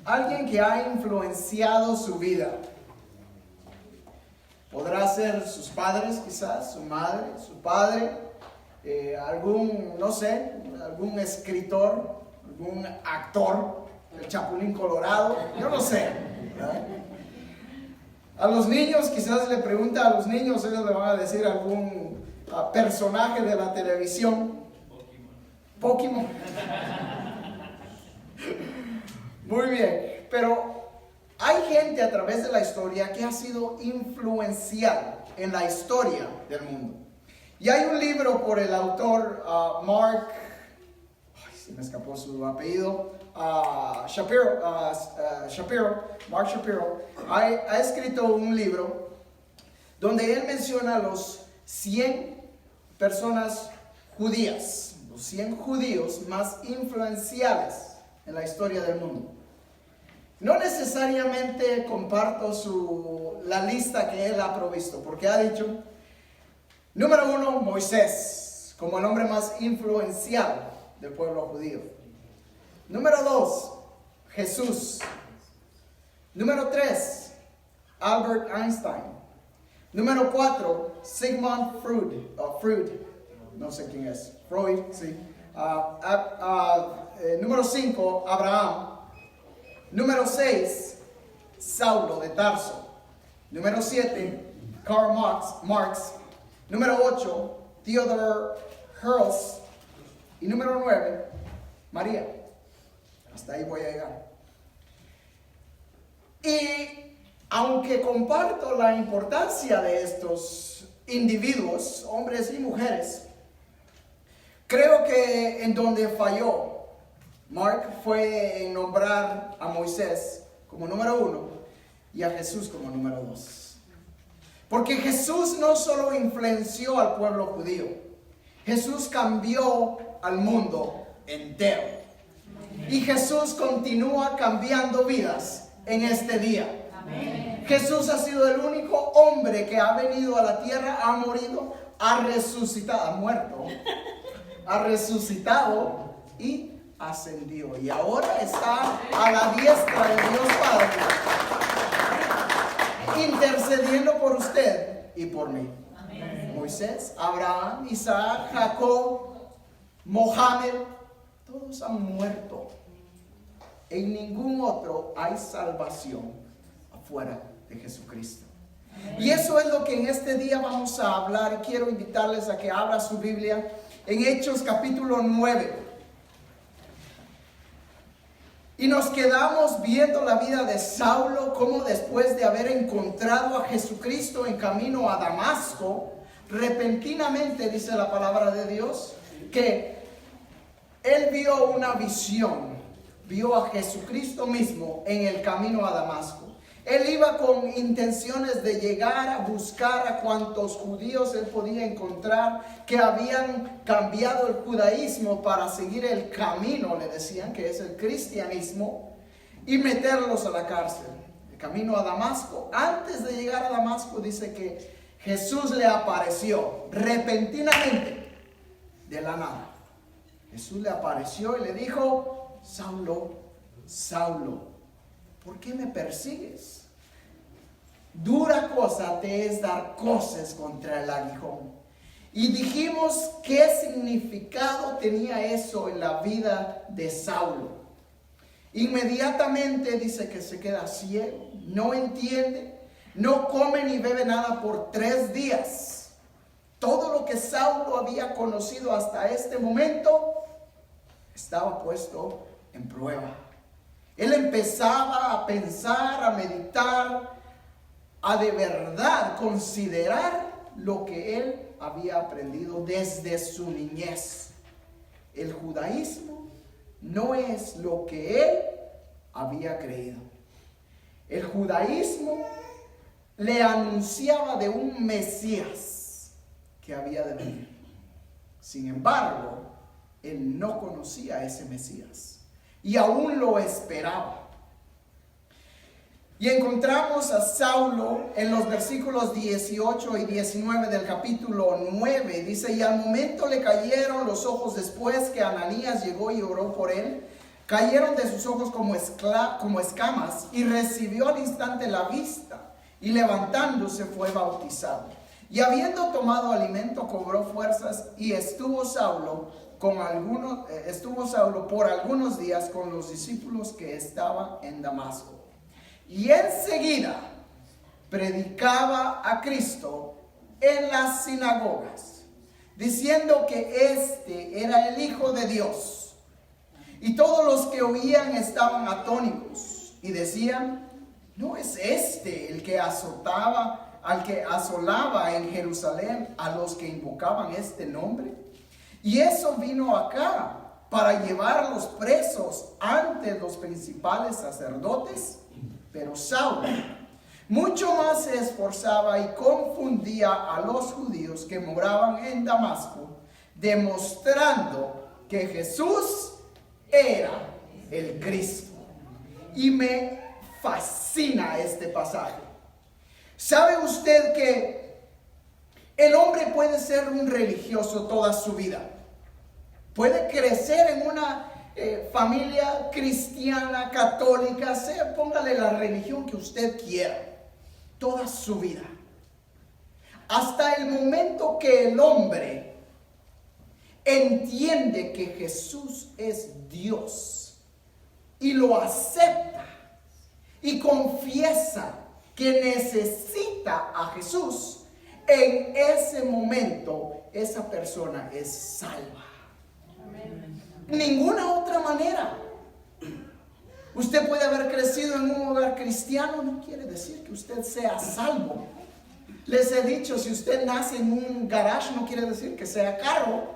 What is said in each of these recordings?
Alguien que ha influenciado su vida. Podrá ser sus padres quizás, su madre, su padre, algún escritor, algún actor, el Chapulín Colorado, yo no sé, ¿verdad? A los niños, quizás le pregunta a los niños, ellos le van a decir algún personaje de la televisión. Pokémon. Muy bien, pero hay gente a través de la historia que ha sido influencial en la historia del mundo. Y hay un libro por el autor Mark Shapiro, Mark Shapiro, ha escrito un libro donde él menciona los 100 personas judías, los 100 judíos más influenciales en la historia del mundo. No necesariamente comparto la lista que él ha provisto, porque ha dicho, número 1, Moisés, como el hombre más influencial del pueblo judío. Número 2, Jesús. Número 3, Albert Einstein. Número 4, Sigmund Freud. No sé quién es. Freud, sí. Número 5, Abraham. Número 6, Saulo de Tarso. Número 7, Karl Marx. Número 8, Theodore Herzl. Y número 9, María. Hasta ahí voy a llegar. Y aunque comparto la importancia de estos individuos, hombres y mujeres, creo que en donde falló Mark fue en nombrar a Moisés como número 1 y a Jesús como número 2. Porque Jesús no solo influenció al pueblo judío, Jesús cambió al mundo entero. Y Jesús continúa cambiando vidas en este día. Amén. Jesús ha sido el único hombre que ha venido a la tierra, ha morido, ha resucitado, ha muerto, ha resucitado y ascendió. Y ahora está a la diestra de Dios Padre, intercediendo por usted y por mí. Amén. Moisés, Abraham, Isaac, Jacob, Mohammed, todos han muerto. En ningún otro hay salvación afuera de Jesucristo. Amén. Y eso es lo que en este día vamos a hablar. Quiero invitarles a que abra su Biblia en Hechos capítulo 9. Y nos quedamos viendo la vida de Saulo, como después de haber encontrado a Jesucristo en camino a Damasco, repentinamente, dice la palabra de Dios, que él vio una visión, vio a Jesucristo mismo en el camino a Damasco. Él iba con intenciones de llegar a buscar a cuantos judíos él podía encontrar que habían cambiado el judaísmo para seguir el camino, le decían, que es el cristianismo, y meterlos a la cárcel. El camino a Damasco. Antes de llegar a Damasco dice que Jesús le apareció repentinamente de la nada. Jesús le apareció y le dijo: Saulo, Saulo, ¿por qué me persigues? Dura cosa te es dar coces contra el aguijón. Y dijimos qué significado tenía eso en la vida de Saulo. Inmediatamente dice que se queda ciego, no entiende, no come ni bebe nada por 3 días. Todo lo que Saulo había conocido hasta este momento estaba puesto en prueba. Él empezaba a pensar, a meditar, a de verdad considerar lo que él había aprendido desde su niñez. El judaísmo no es lo que él había creído. El judaísmo le anunciaba de un Mesías que había de venir. Sin embargo, él no conocía a ese Mesías y aún lo esperaba. Y encontramos a Saulo en los versículos 18 y 19 del capítulo 9. Dice: y al momento le cayeron los ojos después que Ananías llegó y oró por él. cayeron de sus ojos como escamas, y recibió al instante la vista, y levantándose fue bautizado. Y habiendo tomado alimento, cobró fuerzas, y estuvo Saulo por algunos días con los discípulos que estaban en Damasco. Y enseguida predicaba a Cristo en las sinagogas, diciendo que este era el Hijo de Dios. Y todos los que oían estaban atónitos y decían: ¿no es este el que asolaba en Jerusalén a los que invocaban este nombre? Y eso vino acá para llevar a los presos ante los principales sacerdotes. Pero Saulo mucho más se esforzaba y confundía a los judíos que moraban en Damasco, demostrando que Jesús era el Cristo. Y me fascina este pasaje. ¿Sabe usted que el hombre puede ser un religioso toda su vida? Puede crecer en una familia cristiana, católica, póngale la religión que usted quiera, toda su vida. Hasta el momento que el hombre entiende que Jesús es Dios y lo acepta y confiesa que necesita a Jesús, en ese momento esa persona es salva. Ninguna otra manera. Usted puede haber crecido en un hogar cristiano, no quiere decir que usted sea salvo. Les he dicho, si usted nace en un garage, no quiere decir que sea carro.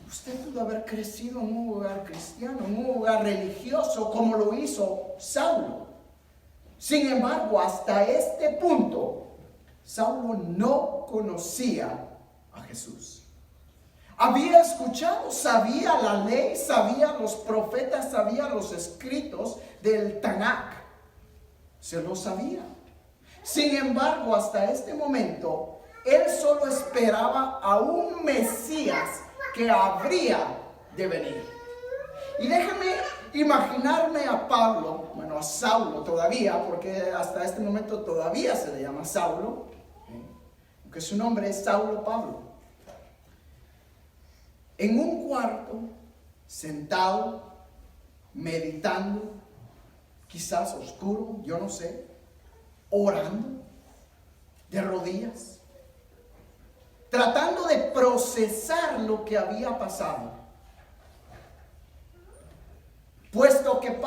Usted pudo haber crecido en un hogar cristiano, en un hogar religioso, como lo hizo Saulo. Sin embargo, hasta este punto, Saulo no conocía a Jesús. Había escuchado, sabía la ley, sabía los profetas, sabía los escritos del Tanakh. Se lo sabía. Sin embargo, hasta este momento, él solo esperaba a un Mesías que habría de venir. Y déjame imaginarme a Pablo, bueno, a Saulo todavía, porque hasta este momento todavía se le llama Saulo, aunque su nombre es Saulo Pablo. En un cuarto, sentado, meditando, quizás oscuro, yo no sé, orando, de rodillas, tratando de procesar lo que había pasado. Puesto que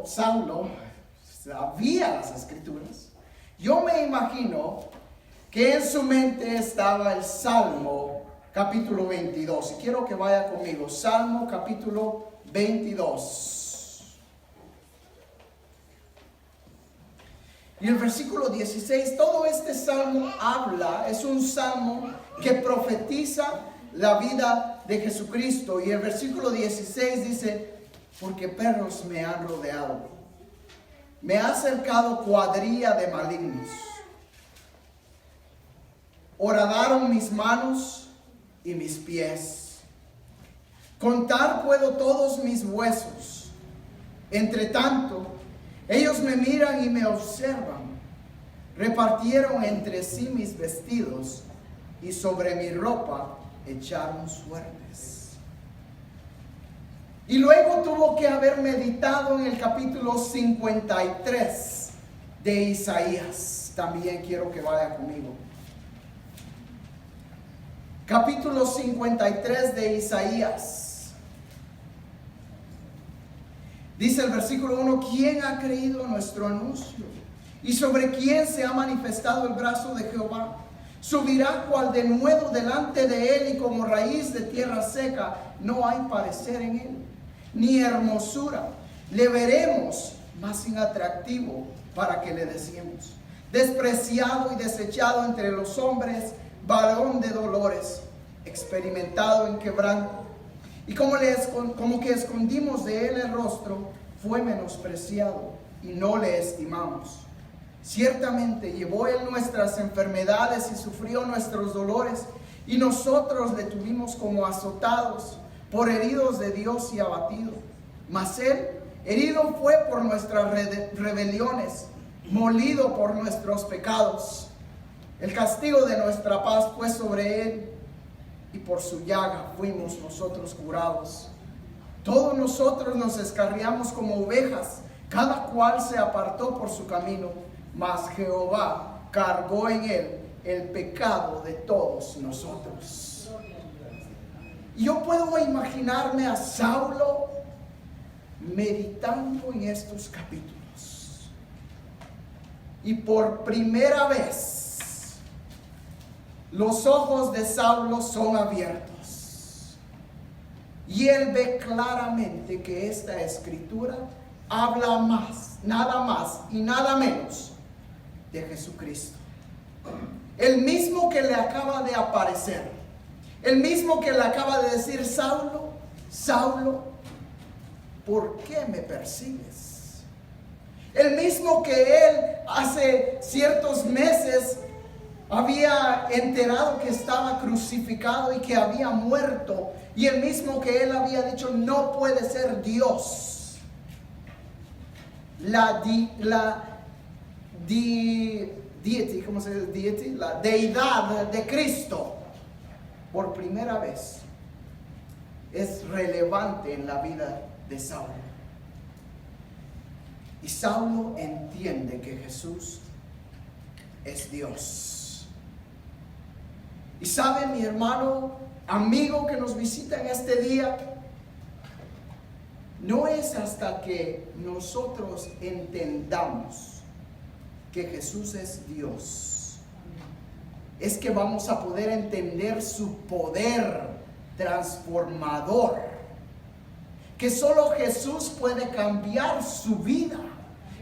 Saulo, sabía las escrituras, yo me imagino que en su mente estaba el Salmo capítulo 22. Y quiero que vaya conmigo. Salmo capítulo 22. Y el versículo 16, todo este salmo es un salmo que profetiza la vida de Jesucristo. Y el versículo 16 dice: porque perros me han rodeado, me ha cercado cuadrilla de malignos. Horadaron mis manos y mis pies. Contar puedo todos mis huesos. Entre tanto, ellos me miran y me observan. Repartieron entre sí mis vestidos y sobre mi ropa echaron suertes. Y luego tuvo que haber meditado en el capítulo 53 de Isaías. También quiero que vaya conmigo. Capítulo 53 de Isaías. Dice el versículo 1: ¿quién ha creído nuestro anuncio? ¿Y sobre quién se ha manifestado el brazo de Jehová? Subirá cual denuedo delante de él, y como raíz de tierra seca, no hay parecer en él, ni hermosura. Le veremos, mas sin atractivo para que le deseemos. Despreciado y desechado entre los hombres, varón de dolores, experimentado en quebranto. Y como que escondimos de él el rostro, fue menospreciado y no le estimamos. Ciertamente llevó él nuestras enfermedades y sufrió nuestros dolores, y nosotros le tuvimos como azotados, por heridos de Dios y abatido. Mas Él herido fue por nuestras rebeliones, molido por nuestros pecados. El castigo de nuestra paz fue sobre Él, y por su llaga fuimos nosotros curados. Todos nosotros nos descarriamos como ovejas, cada cual se apartó por su camino, mas Jehová cargó en Él el pecado de todos nosotros. Y yo puedo imaginarme a Saulo meditando en estos capítulos. Y por primera vez, los ojos de Saulo son abiertos. Y él ve claramente que esta escritura habla más, nada más y nada menos de Jesucristo. El mismo que le acaba de aparecer. El mismo que le acaba de decir: Saulo, Saulo, ¿por qué me persigues? El mismo que él hace ciertos meses había enterado que estaba crucificado y que había muerto. Y el mismo que él había dicho: no puede ser Dios. ¿Cómo se dice? Deity, la deidad de Cristo, por primera vez es relevante en la vida de Saulo. Y Saulo entiende que Jesús es Dios. Y sabe, mi hermano, amigo que nos visita en este día, no es hasta que nosotros entendamos que Jesús es Dios, es que vamos a poder entender su poder transformador, que solo Jesús puede cambiar su vida,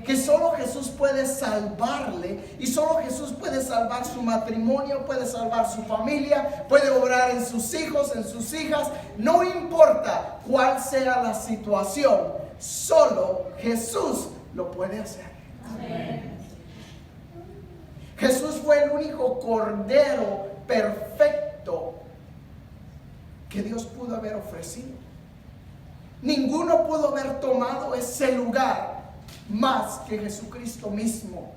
que solo Jesús puede salvarle, y solo Jesús puede salvar su matrimonio, puede salvar su familia, puede obrar en sus hijos, en sus hijas. No importa cuál sea la situación, solo Jesús lo puede hacer. Amén. Jesús fue el único cordero perfecto que Dios pudo haber ofrecido. Ninguno pudo haber tomado ese lugar más que Jesucristo mismo.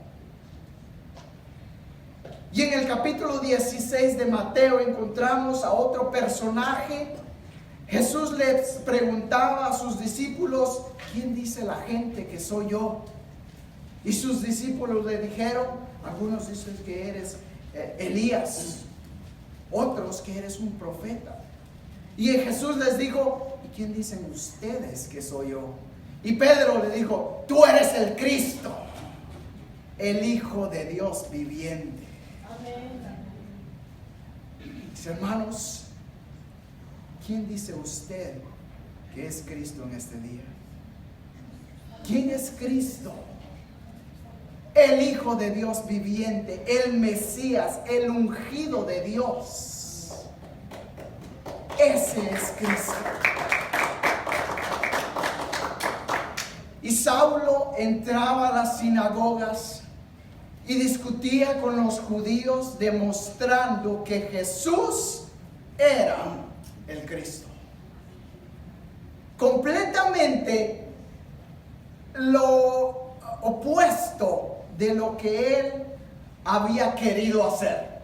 Y en el capítulo 16 de Mateo encontramos a otro personaje. Jesús les preguntaba a sus discípulos: ¿quién dice la gente que soy yo? Y sus discípulos le dijeron: algunos dicen que eres Elías, otros que eres un profeta. Y Jesús les dijo: ¿y quién dicen ustedes que soy yo? Y Pedro le dijo: tú eres el Cristo, el Hijo de Dios viviente. Amén. Mis hermanos, ¿quién dice usted que es Cristo en este día? ¿Quién es Cristo? El Hijo de Dios viviente, el Mesías, el ungido de Dios. Ese es Cristo. Y Saulo entraba a las sinagogas y discutía con los judíos, demostrando que Jesús era el Cristo. Completamente lo opuesto de lo que él había querido hacer.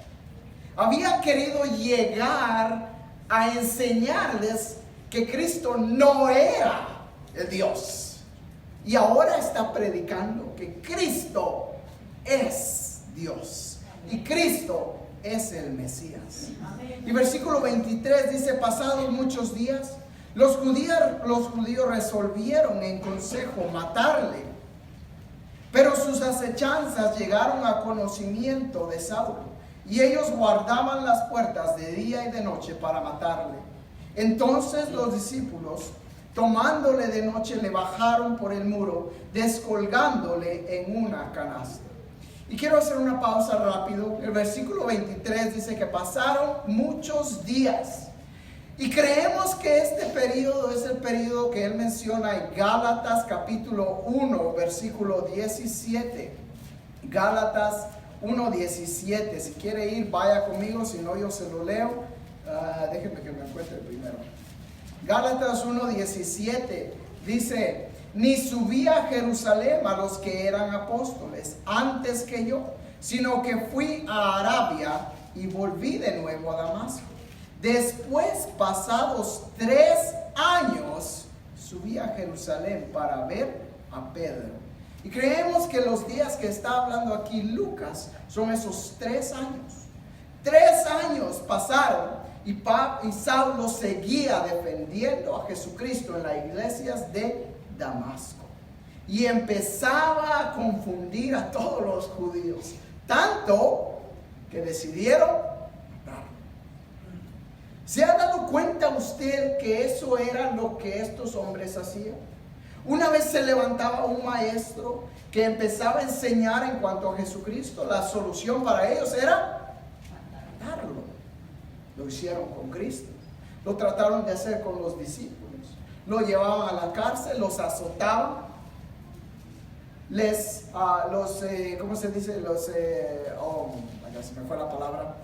Había querido llegar a enseñarles que Cristo no era el Dios. Y ahora está predicando que Cristo es Dios. Y Cristo es el Mesías. Y versículo 23 dice: pasados muchos días, los judíos resolvieron en consejo matarle. Pero sus acechanzas llegaron a conocimiento de Saulo, y ellos guardaban las puertas de día y de noche para matarle. Entonces los discípulos, tomándole de noche, le bajaron por el muro, descolgándole en una canasta. Y quiero hacer una pausa rápido. El versículo 23 dice que pasaron muchos días. Y creemos que este periodo es el periodo que él menciona en Gálatas capítulo 1, versículo 17. Gálatas 1:17. Si quiere ir, vaya conmigo, si no yo se lo leo. Déjenme que me encuentre primero. Gálatas 1:17 dice: ni subí a Jerusalén a los que eran apóstoles antes que yo, sino que fui a Arabia y volví de nuevo a Damasco. Después, pasados 3 años, subí a Jerusalén para ver a Pedro. Y creemos que los días que está hablando aquí Lucas son esos 3 años. 3 años pasaron y Saulo seguía defendiendo a Jesucristo en las iglesias de Damasco. Y empezaba a confundir a todos los judíos, tanto que decidieron matarlo. ¿Se ha dado cuenta usted que eso era lo que estos hombres hacían? Una vez se levantaba un maestro que empezaba a enseñar en cuanto a Jesucristo, la solución para ellos era matarlo. Lo hicieron con Cristo, lo trataron de hacer con los discípulos, lo llevaban a la cárcel, los azotaban, ¿cómo se dice? Se me fue la palabra,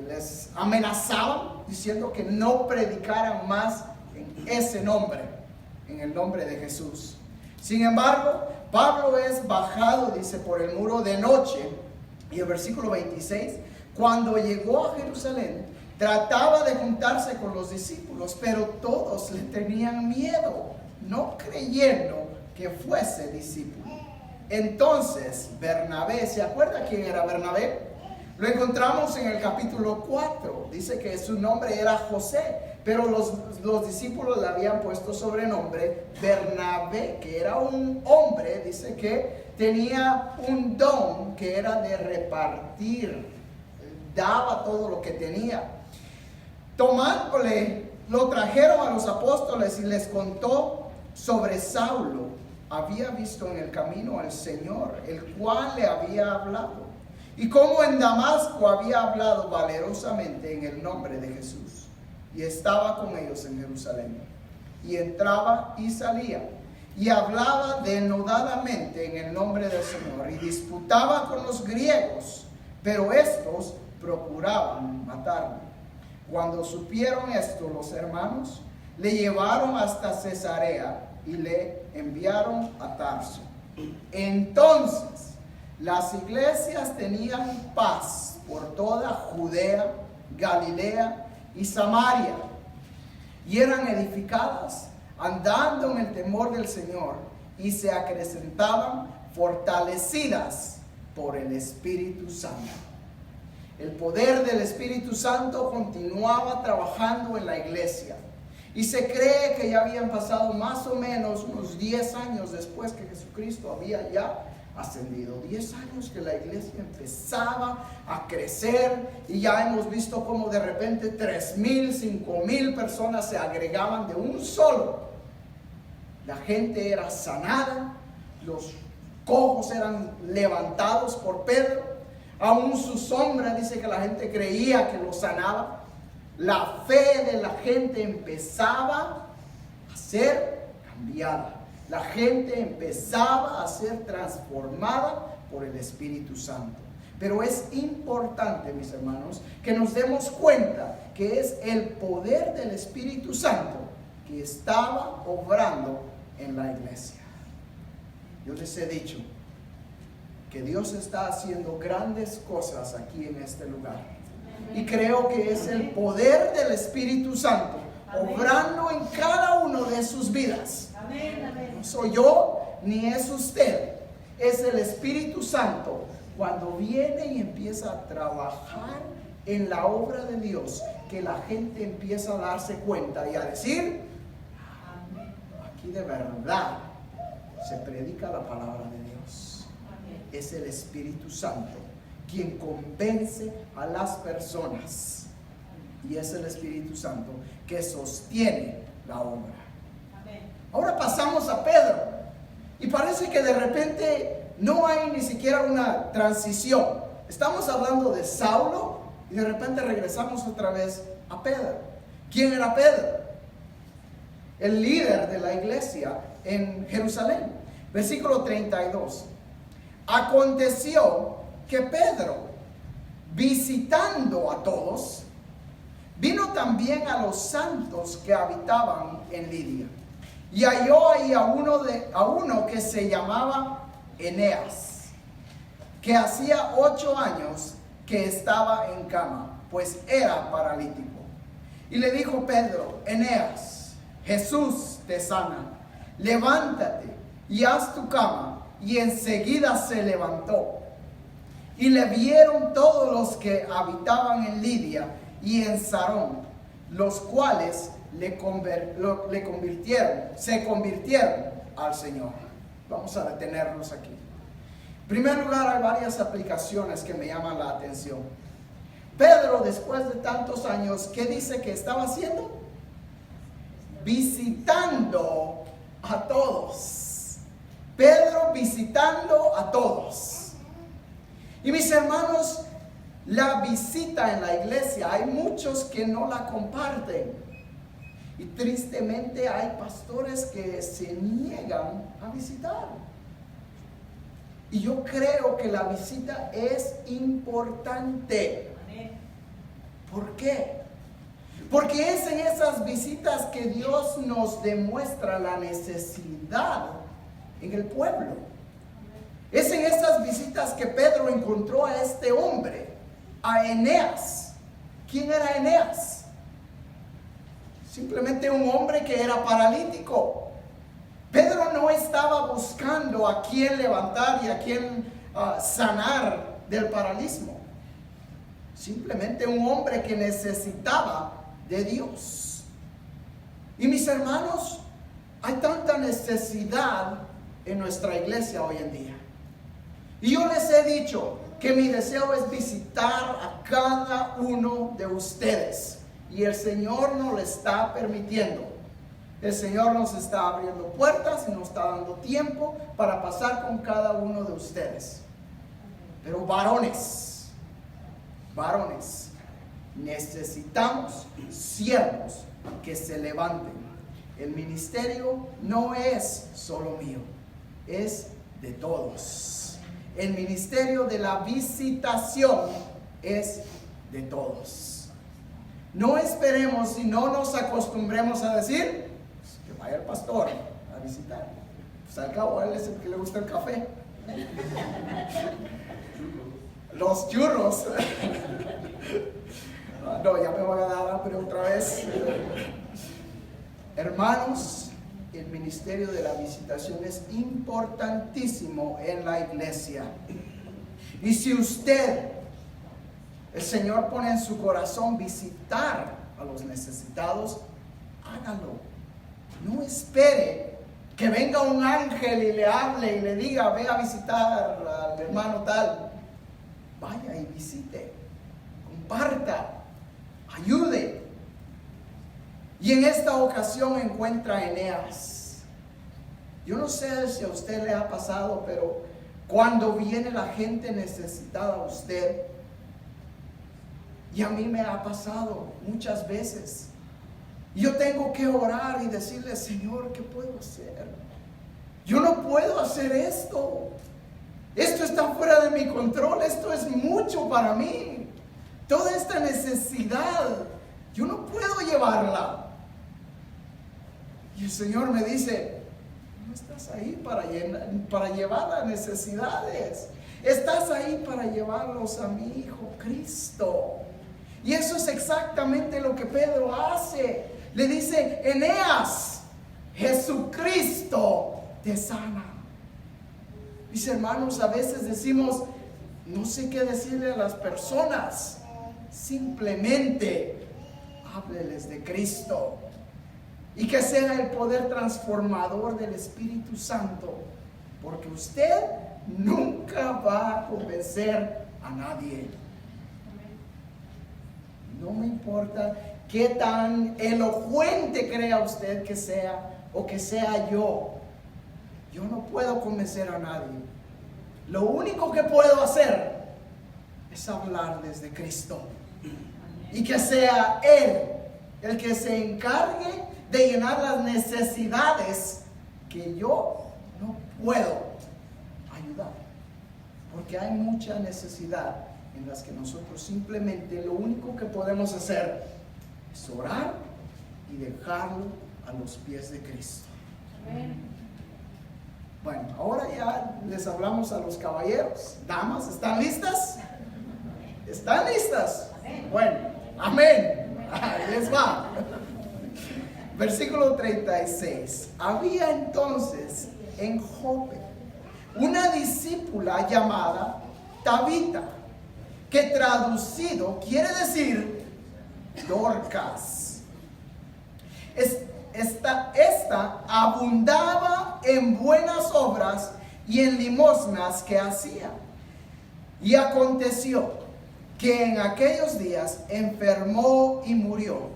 les amenazaban diciendo que no predicaran más en ese nombre, en el nombre de Jesús. Sin embargo, Pablo es bajado, dice, por el muro de noche, y el versículo 26, cuando llegó a Jerusalén, trataba de juntarse con los discípulos, pero todos le tenían miedo, no creyendo que fuese discípulo. Entonces Bernabé, ¿se acuerda quién era Bernabé? Lo encontramos en el capítulo 4, dice que su nombre era José, pero los discípulos le habían puesto sobrenombre Bernabé, que era un hombre, dice que tenía un don que era de repartir, daba todo lo que tenía. Tomándole, lo trajeron a los apóstoles y les contó sobre Saulo. Había visto en el camino al Señor, el cual le había hablado, y cómo en Damasco había hablado valerosamente en el nombre de Jesús, y estaba con ellos en Jerusalén, y entraba y salía, y hablaba denodadamente en el nombre del Señor, y disputaba con los griegos, pero estos procuraban matarlo. Cuando supieron esto los hermanos, le llevaron hasta Cesarea y le enviaron a Tarso. Entonces las iglesias tenían paz por toda Judea, Galilea y Samaria, y eran edificadas andando en el temor del Señor, y se acrecentaban fortalecidas por el Espíritu Santo. El poder del Espíritu Santo continuaba trabajando en la iglesia. Y se cree que ya habían pasado más o menos unos 10 años después que Jesucristo había ya ascendido. 10 años que la iglesia empezaba a crecer, y ya hemos visto cómo de repente 3,000, 5,000 personas se agregaban de un solo. La gente era sanada, los cojos eran levantados por Pedro. Aún su sombra, dice que la gente creía que lo sanaba. La fe de la gente empezaba a ser cambiada. La gente empezaba a ser transformada por el Espíritu Santo. Pero es importante, mis hermanos, que nos demos cuenta que es el poder del Espíritu Santo que estaba obrando en la iglesia. Yo les he dicho que Dios está haciendo grandes cosas aquí en este lugar. Y creo que es el poder del Espíritu Santo obrando en cada uno de sus vidas. No soy yo ni es usted, es el Espíritu Santo cuando viene y empieza a trabajar en la obra de Dios, que la gente empieza a darse cuenta y a decir: aquí de verdad se predica la palabra de Dios. Es el Espíritu Santo quien convence a las personas, y es el Espíritu Santo que sostiene la obra. Ahora pasamos a Pedro, y parece que de repente no hay ni siquiera una transición. Estamos hablando de Saulo y de repente regresamos otra vez a Pedro. ¿Quién era Pedro? El líder de la iglesia en Jerusalén. Versículo 32. Aconteció que Pedro, visitando a todos, Vino también a los santos que habitaban en Lidia, y halló ahí a uno que se llamaba Eneas, que hacía 8 años que estaba en cama, pues era paralítico. Y le dijo Pedro: Eneas, Jesús te sana, levántate y haz tu cama. Y enseguida se levantó. Y le vieron todos los que habitaban en Lidia y en Sarón, los cuales se convirtieron al Señor. Vamos a detenernos aquí. En primer lugar, hay varias aplicaciones que me llaman la atención. Pedro, después de tantos años, ¿qué dice que estaba haciendo? Visitando a todos. Pedro visitando a todos. Y mis hermanos, la visita en la iglesia, hay muchos que no la comparten. Y tristemente hay pastores que se niegan a visitar. Y yo creo que la visita es importante. ¿Por qué? Porque es en esas visitas que Dios nos demuestra la necesidad en el pueblo. Es en esas visitas que Pedro encontró a este hombre, a Eneas. ¿Quién era Eneas? Simplemente un hombre que era paralítico. Pedro no estaba buscando a quién levantar y a quién sanar del paralismo. Simplemente un hombre que necesitaba de Dios. Y mis hermanos, hay tanta necesidad en nuestra iglesia hoy en día. Y yo les he dicho que mi deseo es visitar a cada uno de ustedes. Y el Señor nos lo está permitiendo. El Señor nos está abriendo puertas y nos está dando tiempo para pasar con cada uno de ustedes. Pero varones, necesitamos siervos que se levanten. El ministerio no es solo mío, es de todos. El ministerio de la visitación es de todos. No esperemos y no nos acostumbremos a decir: pues, que vaya el pastor a visitar. Pues al cabo a él es el que le gusta el café. Los churros. No, ya me voy a dar hambre otra vez. Hermanos, el ministerio de la visitación es importantísimo en la iglesia. Y si el Señor pone en su corazón visitar a los necesitados, hágalo. No espere que venga un ángel y le hable y le diga: ve a visitar al hermano tal. Vaya y visite, comparta, ayude. Y en esta ocasión encuentra a Eneas. Yo no sé si a usted le ha pasado, pero cuando viene la gente necesitada a usted, y a mí me ha pasado muchas veces, yo tengo que orar y decirle: Señor, ¿qué puedo hacer? Yo no puedo hacer esto. Esto está fuera de mi control. Esto es mucho para mí. Toda esta necesidad, yo no puedo llevarla. Y el Señor me dice: no estás ahí para llevar las necesidades. Estás ahí para llevarlos a mi Hijo Cristo. Y eso es exactamente lo que Pedro hace. Le dice: Eneas, Jesucristo te sana. Mis hermanos, a veces decimos: no sé qué decirle a las personas. Simplemente hábleles de Cristo. Y que sea el poder transformador del Espíritu Santo. Porque usted nunca va a convencer a nadie. No me importa qué tan elocuente crea usted que sea, o que sea yo. Yo no puedo convencer a nadie. Lo único que puedo hacer es hablarles de Cristo. Y que sea Él el que se encargue de llenar las necesidades que yo no puedo ayudar. Porque hay mucha necesidad en las que nosotros simplemente lo único que podemos hacer es orar y dejarlo a los pies de Cristo. Amén. Bueno, ahora ya les hablamos a los caballeros. Damas, ¿están listas? ¿Están listas? Bueno, amén. Ahí les va. Versículo 36. Había entonces en Jope una discípula llamada Tabita, que traducido quiere decir Dorcas. Esta abundaba en buenas obras y en limosnas que hacía. Y aconteció que en aquellos días enfermó y murió.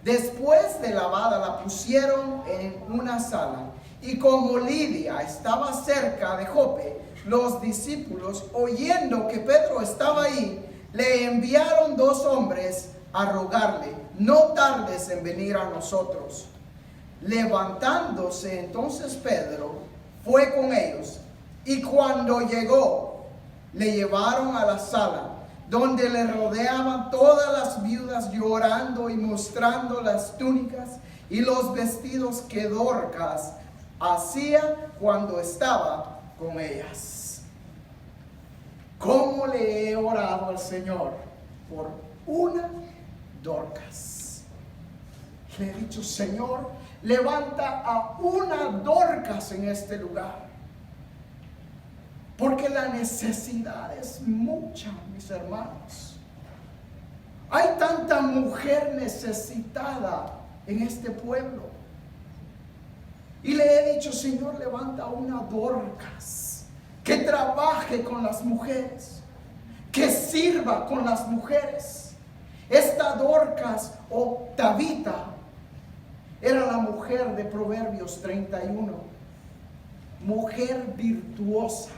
Después de lavada la pusieron en una sala, y como Lidia estaba cerca de Jope, los discípulos, oyendo que Pedro estaba ahí, le enviaron 2 hombres a rogarle: no tardes en venir a nosotros. Levantándose entonces Pedro, fue con ellos, y cuando llegó, le llevaron a la sala, donde le rodeaban todas las viudas, llorando y mostrando las túnicas y los vestidos que Dorcas hacía cuando estaba con ellas. ¿Cómo le he orado al Señor por una Dorcas? Le he dicho: Señor, levanta a una Dorcas en este lugar, porque la necesidad es mucha, mis hermanos. Hay tanta mujer necesitada en este pueblo. Y le he dicho: Señor, levanta una Dorcas que trabaje con las mujeres, que sirva con las mujeres. Esta Dorcas o Tabita era la mujer de Proverbios 31, mujer virtuosa.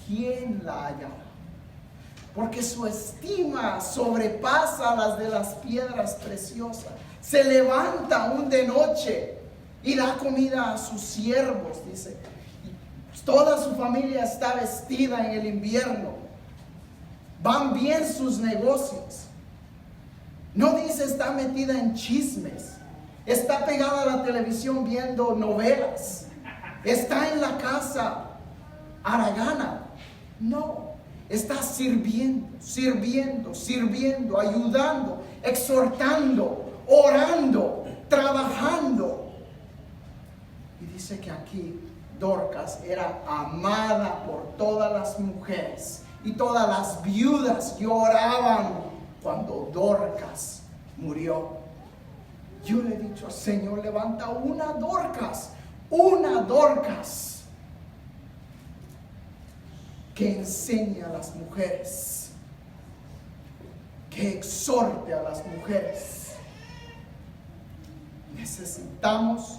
¿Quién la hallará? Porque su estima sobrepasa las de las piedras preciosas. Se levanta aún de noche y da comida a sus siervos, dice. Toda su familia está vestida en el invierno. Van bien sus negocios. No dice está metida en chismes. Está pegada a la televisión viendo novelas. Está en la casa haragana. No, está sirviendo, ayudando, exhortando, orando, trabajando. Y dice que aquí Dorcas era amada por todas las mujeres, y todas las viudas lloraban cuando Dorcas murió. Yo le he dicho: Señor, levanta una Dorcas que enseñe a las mujeres, que exhorte a las mujeres. Necesitamos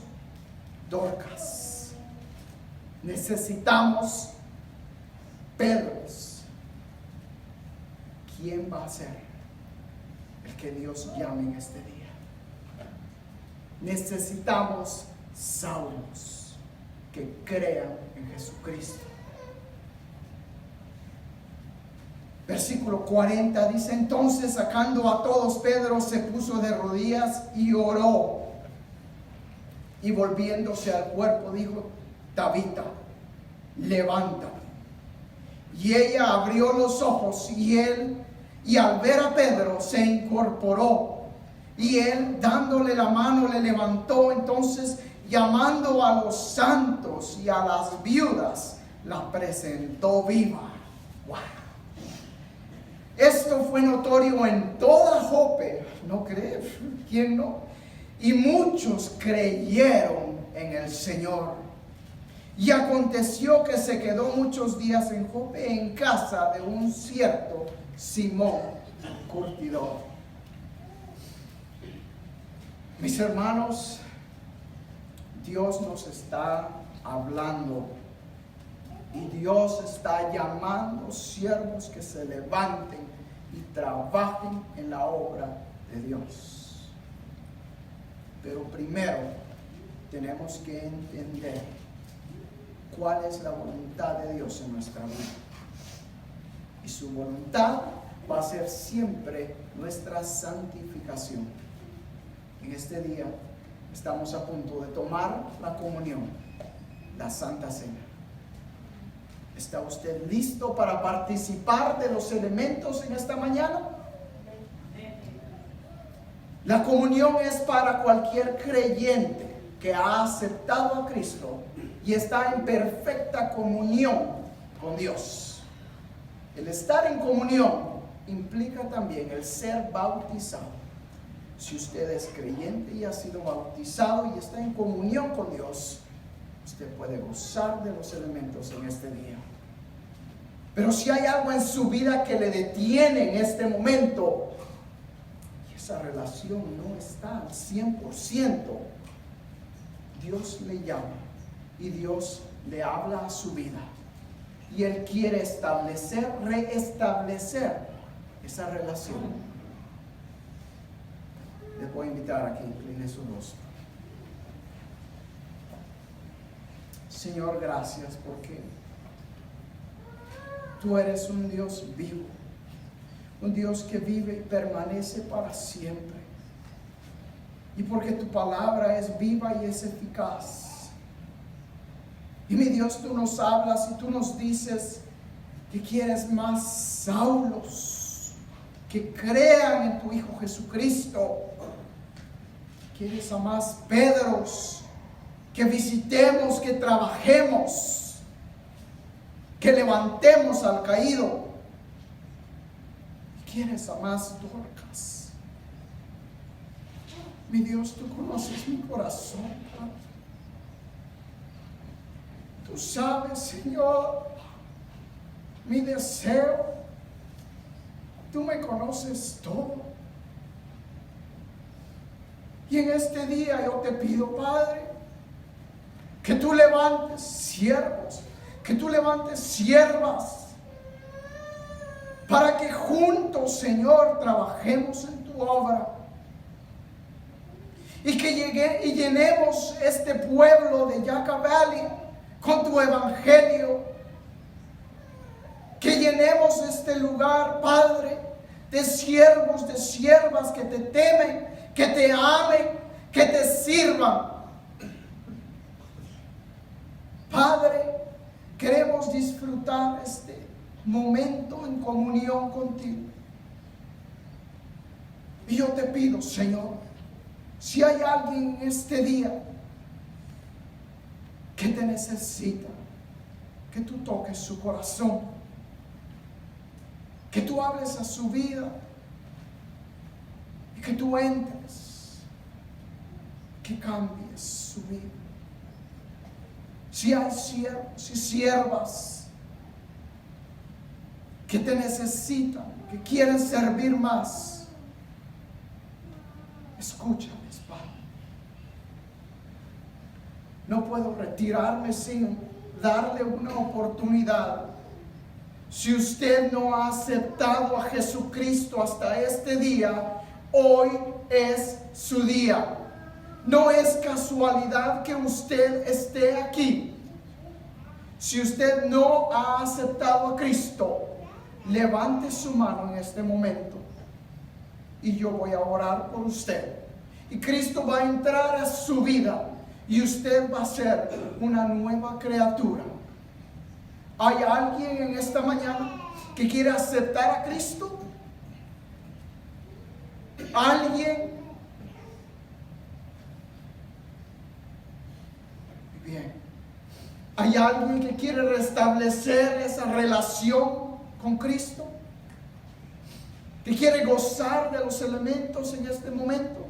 Dorcas, necesitamos Pedros. ¿Quién va a ser el que Dios llame en este día? Necesitamos Saulos que crean en Jesucristo. Versículo 40 dice: entonces, sacando a todos, Pedro se puso de rodillas y oró, y volviéndose al cuerpo dijo: Tabita, levántate. Y ella abrió los ojos, y al ver a Pedro se incorporó, y él, dándole la mano, le levantó. Entonces, llamando a los santos y a las viudas, la presentó viva. ¡Wow! Esto fue notorio en toda Jope. ¿No crees? ¿Quién no? Y muchos creyeron en el Señor. Y aconteció que se quedó muchos días en Jope, en casa de un cierto Simón curtidor. Mis hermanos, Dios nos está hablando, y Dios está llamando siervos que se levanten y trabajen en la obra de Dios. Pero primero tenemos que entender cuál es la voluntad de Dios en nuestra vida. Y su voluntad va a ser siempre nuestra santificación. En este día estamos a punto de tomar la comunión, la Santa Cena. ¿Está usted listo para participar de los elementos en esta mañana? La comunión es para cualquier creyente que ha aceptado a Cristo y está en perfecta comunión con Dios. El estar en comunión implica también el ser bautizado. Si usted es creyente y ha sido bautizado y está en comunión con Dios, usted puede gozar de los elementos en este día. Pero si hay algo en su vida que le detiene en este momento, y esa relación no está al 100%, Dios le llama y Dios le habla a su vida. Y Él quiere reestablecer esa relación. Les voy a invitar a que incline su rostro. Señor, gracias porque Tú eres un Dios vivo, un Dios que vive y permanece para siempre. Y porque Tu palabra es viva y es eficaz. Y mi Dios, Tú nos hablas y Tú nos dices que quieres más Saulos que crean en Tu Hijo Jesucristo. Quieres a más Pedros que visitemos, que trabajemos, que levantemos al caído. Quieres a más Dorcas. Mi Dios, Tú conoces mi corazón, Padre. Tú sabes, Señor, mi deseo. Tú me conoces todo. Y en este día yo te pido, Padre, que Tú levantes siervos, que Tú levantes siervas, para que juntos, Señor, trabajemos en Tu obra. Y que llenemos este pueblo de Yucca Valley con Tu evangelio. Que llenemos este lugar, Padre, de siervos, de siervas que Te temen, que Te amen, que Te sirvan. Padre, queremos disfrutar este momento en comunión contigo. Y yo te pido, Señor, si hay alguien en este día que Te necesita, que Tú toques su corazón, que Tú hables a su vida y que Tú entres, que cambies su vida. Si hay siervos y siervas que Te necesitan, que quieren servir más, escúchales, Padre. No puedo retirarme sin darle una oportunidad. Si usted no ha aceptado a Jesucristo hasta este día, hoy es su día. No es casualidad que usted esté aquí. Si usted no ha aceptado a Cristo, levante su mano en este momento y yo voy a orar por usted. Y Cristo va a entrar a su vida y usted va a ser una nueva criatura. ¿Hay alguien en esta mañana que quiere aceptar a Cristo? ¿Alguien? Bien. ¿Hay alguien que quiere restablecer esa relación con Cristo? ¿Que quiere gozar de los elementos en este momento?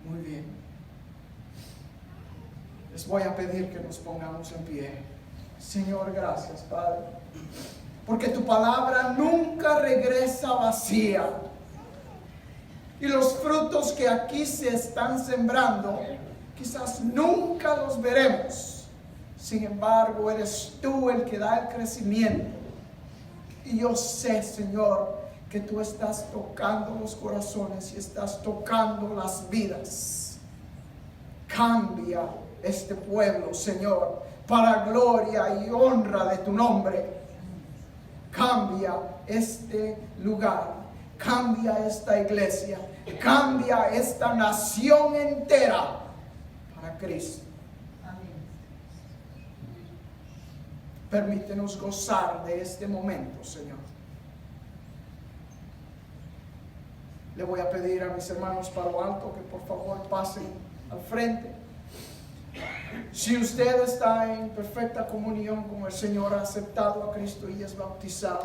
Muy bien. Les voy a pedir que nos pongamos en pie. Señor, gracias, Padre, porque Tu palabra nunca regresa vacía. Y los frutos que aquí se están sembrando, quizás nunca los veremos. Sin embargo, eres Tú el que da el crecimiento. Y yo sé, Señor, que Tú estás tocando los corazones y estás tocando las vidas. Cambia este pueblo, Señor, para gloria y honra de Tu nombre. cambia este lugar, cambia esta iglesia, cambia esta nación entera para Cristo. Permítenos gozar de este momento, Señor. Le voy a pedir a mis hermanos Palo Alto que por favor pasen al frente. Si usted está en perfecta comunión con el Señor, ha aceptado a Cristo y es bautizado,